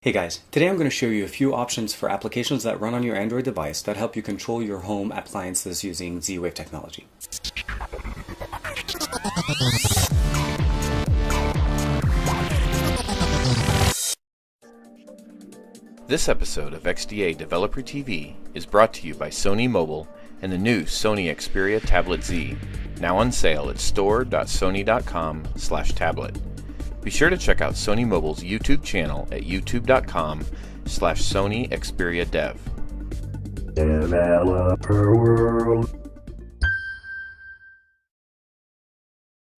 Hey guys, today I'm going to show you a few options for applications that run on your Android device that help you control your home appliances using Z-Wave technology. This episode of XDA Developer TV is brought to you by Sony Mobile and the new Sony Xperia Tablet Z, now on sale at store.sony.com/tablet. Be sure to check out Sony Mobile's YouTube channel at youtube.com/Sony Xperia Dev. Developer World.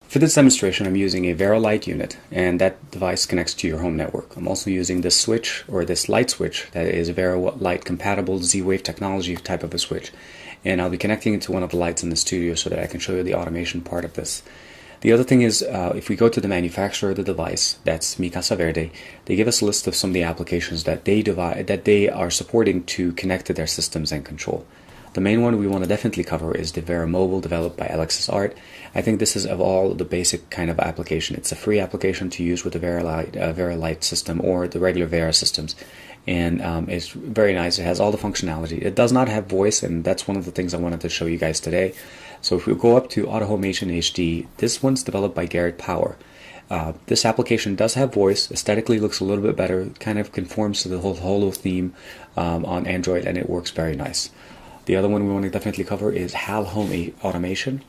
For this demonstration, I'm using a VeraLite unit, and that device connects to your home network. I'm also using this switch, or this light switch, that is VeraLite compatible Z-Wave technology type of a switch. And I'll be connecting it to one of the lights in the studio so that I can show you the automation part of this. The other thing is, if we go to the manufacturer of the device, that's Mi Casa Verde, they give us a list of some of the applications that they are supporting to connect to their systems and control. The main one we want to definitely cover is the Vera Mobile, developed by Alexis Art. I think this is of all the basic kind of application. It's a free application to use with the VeraLite system or the regular Vera systems. And it's very nice. It has all the functionality. It does not have voice, and that's one of the things I wanted to show you guys today. So if we go up to Autohomation HD, this one's developed by Garrett Power. This application does have voice, aesthetically looks a little bit better, kind of conforms to the whole Holo theme on Android, and it works very nice. The other one we want to definitely cover is HAL Home Automation.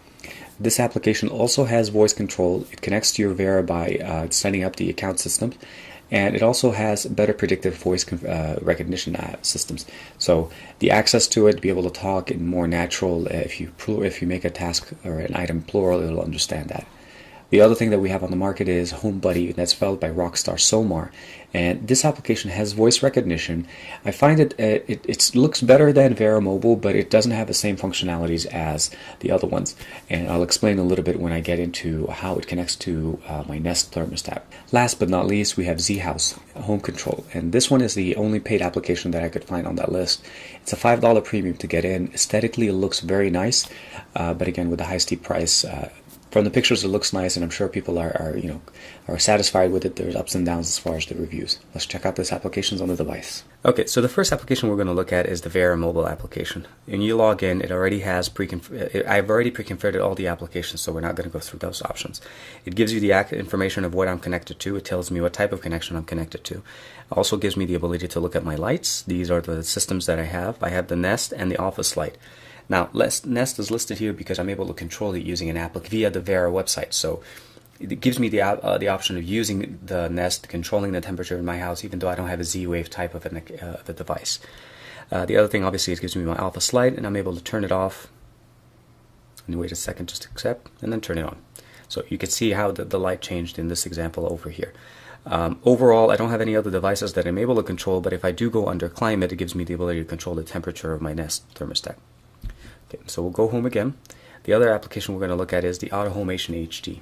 This application also has voice control. It connects to your Vera by setting up the account systems, and it also has better predictive voice recognition systems. So the access to it, be able to talk in more natural, if you make a task or an item plural, it'll understand that. The other thing that we have on the market is HomeBuddy, that's developed by Rockstar Somar, and this application has voice recognition. I find it looks better than Vera Mobile, but it doesn't have the same functionalities as the other ones, and I'll explain a little bit when I get into how it connects to my Nest thermostat. Last but not least, we have Z-House Home Control, and this one is the only paid application that I could find on that list. It's a $5 premium to get in. Aesthetically, it looks very nice, but again, with the high steep price. From the pictures, it looks nice, and I'm sure people are satisfied with it. There's ups and downs as far as the reviews. Let's check out this applications on the device. Okay, so the first application we're going to look at is the Vera Mobile application. When you log in, it already has I've already pre-configured all the applications, so we're not going to go through those options. It gives you the information of what I'm connected to. It tells me what type of connection I'm connected to. It also gives me the ability to look at my lights. These are the systems that I have. I have the Nest and the Office light. Now, Nest is listed here because I'm able to control it using an app via the Vera website. So it gives me the option of using the Nest, controlling the temperature in my house, even though I don't have a Z-Wave type of a device. The other thing, obviously, it gives me my Office light, and I'm able to turn it off. And wait a second, just accept, and then turn it on. So you can see how the light changed in this example over here. Overall, I don't have any other devices that I'm able to control, but if I do go under climate, it gives me the ability to control the temperature of my Nest thermostat. Okay, so we'll go home again. The other application we're going to look at is the Autohomation HD.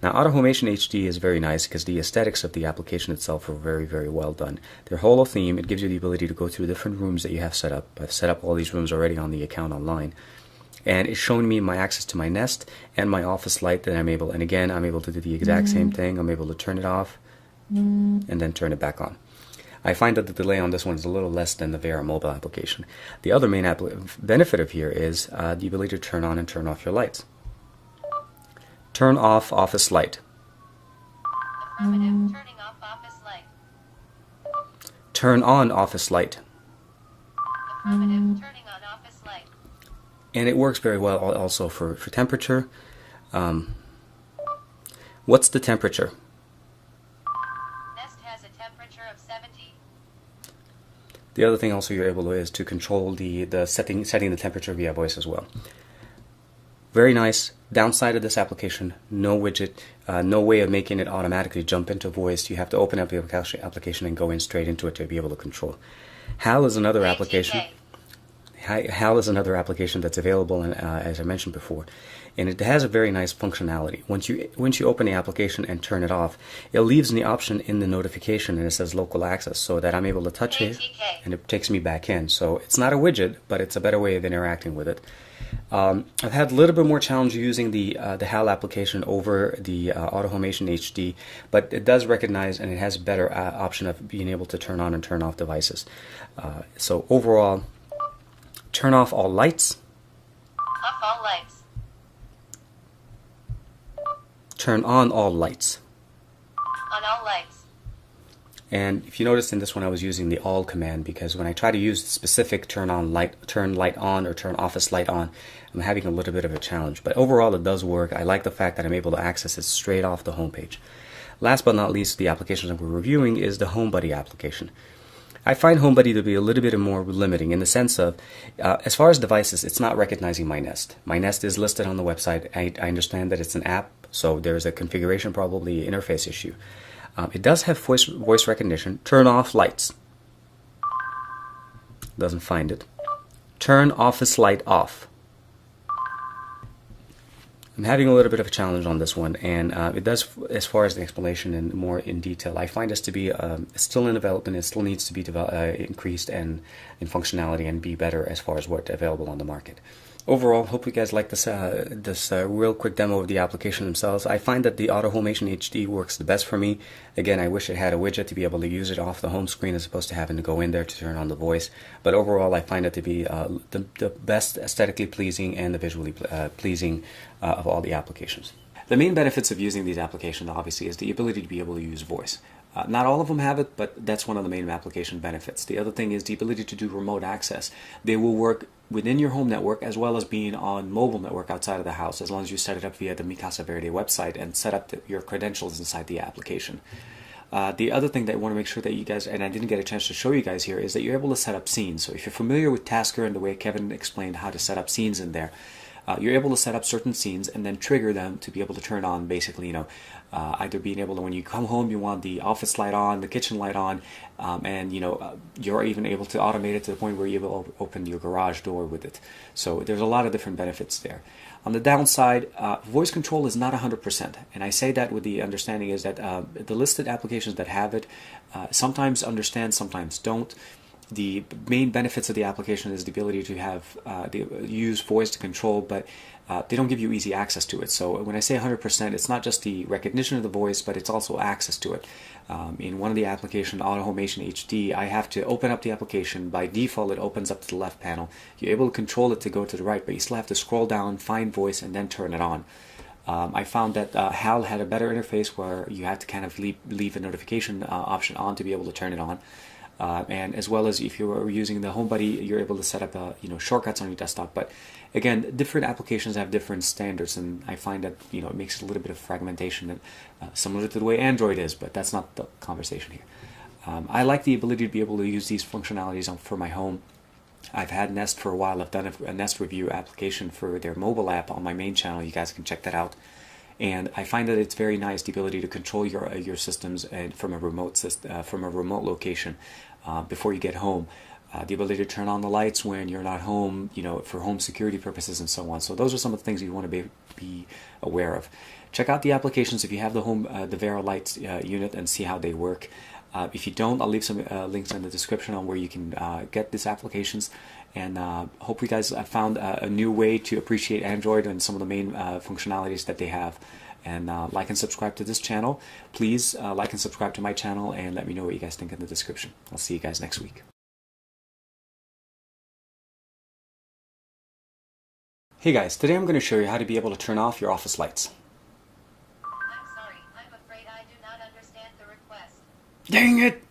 Now, Autohomation HD is very nice because the aesthetics of the application itself are very, very well done. Their Holo theme, it gives you the ability to go through different rooms that you have set up. I've set up all these rooms already on the account online. And it's showing me my access to my Nest and my Office light that I'm able, and again, I'm able to do the exact same thing. I'm able to turn it off and then turn it back on. I find that the delay on this one is a little less than the Vera Mobile application. The other main benefit of here is the ability to turn on and turn off your lights. Turn off Office light. Affirmative. Turning off Office light. Turn on Office light. Affirmative. Turning on Office light. And it works very well also for temperature. What's the temperature? Nest has a temperature of 70. The other thing also you're able to is to control the setting the temperature via voice as well. Very nice. Downside of this application, no widget, no way of making it automatically jump into voice. You have to open up the application and go in straight into it to be able to control. HAL is another application. HAL is another application that's available, as I mentioned before, and it has a very nice functionality. Once you open the application and turn it off, it leaves the option in the notification, and it says local access, so that I'm able to touch it, and it takes me back in. So it's not a widget, but it's a better way of interacting with it. I've had a little bit more challenge using the HAL application over the AutoHomation HD, but it does recognize and it has a better option of being able to turn on and turn off devices. So overall, turn off all lights. Off all lights. Turn on all lights. On all lights. And if you notice in this one I was using the all command because when I try to use the specific turn light on or turn office light on, I'm having a little bit of a challenge. But overall it does work. I like the fact that I'm able to access it straight off the home page. Last but not least, the application that we're reviewing is the HomeBuddy application. I find HomeBuddy to be a little bit more limiting in the sense of, as far as devices, it's not recognizing my Nest. My Nest is listed on the website. I understand that it's an app, so there's a configuration, probably interface issue. It does have voice recognition. Turn off lights. Doesn't find it. Turn office light off. I'm having a little bit of a challenge on this one, and it does, as far as the explanation and more in detail, I find this to be still in development. It still needs to be increased and in functionality and be better as far as what's available on the market. Overall, hope you guys like this real quick demo of the application themselves. I find that the AutoHomation HD works the best for me. Again, I wish it had a widget to be able to use it off the home screen as opposed to having to go in there to turn on the voice. But overall, I find it to be the best aesthetically pleasing and the visually pleasing of all the applications. The main benefits of using these applications, obviously, is the ability to be able to use voice. Not all of them have it, but that's one of the main application benefits. The other thing is the ability to do remote access. They will work within your home network as well as being on mobile network outside of the house, as long as you set it up via the Mi Casa Verde website and set up your credentials inside the application. The other thing that I want to make sure that you guys, and I didn't get a chance to show you guys here, is that you're able to set up scenes. So if you're familiar with Tasker and the way Kevin explained how to set up scenes in there, you're able to set up certain scenes and then trigger them to be able to turn on, basically, either being able to, when you come home, you want the office light on, the kitchen light on, and you're even able to automate it to the point where you're able to open your garage door with it. So there's a lot of different benefits there. On the downside, voice control is not 100%, and I say that with the understanding is that the listed applications that have it sometimes understand, sometimes don't. The main benefits of the application is the ability to have use voice to control, but they don't give you easy access to it. So when I say 100%, it's not just the recognition of the voice, but it's also access to it. In one of the applications, AutoHomation HD, I have to open up the application. By default, it opens up to the left panel. You're able to control it to go to the right, but you still have to scroll down, find voice, and then turn it on. I found that HAL had a better interface where you had to kind of leave a notification option on to be able to turn it on. And as well as if you're using the HomeBuddy, you're able to set up shortcuts on your desktop. But again, different applications have different standards, and I find that it makes a little bit of fragmentation, similar to the way Android is. But that's not the conversation here. I like the ability to be able to use these functionalities for my home. I've had Nest for a while. I've done a Nest review application for their mobile app on my main channel. You guys can check that out. And I find that it's very nice, the ability to control your systems and from a remote location before you get home. The ability to turn on the lights when you're not home, for home security purposes and so on. So those are some of the things you want to be aware of. Check out the applications if you have the Vero Lights unit and see how they work. If you don't, I'll leave some links in the description on where you can get these applications. And hope you guys have found a new way to appreciate Android and some of the main functionalities that they have. And like and subscribe to this channel. Please like and subscribe to my channel and let me know what you guys think in the description. I'll see you guys next week. Hey guys, today I'm going to show you how to be able to turn off your office lights. I'm sorry, I'm afraid I do not understand the request. Dang it!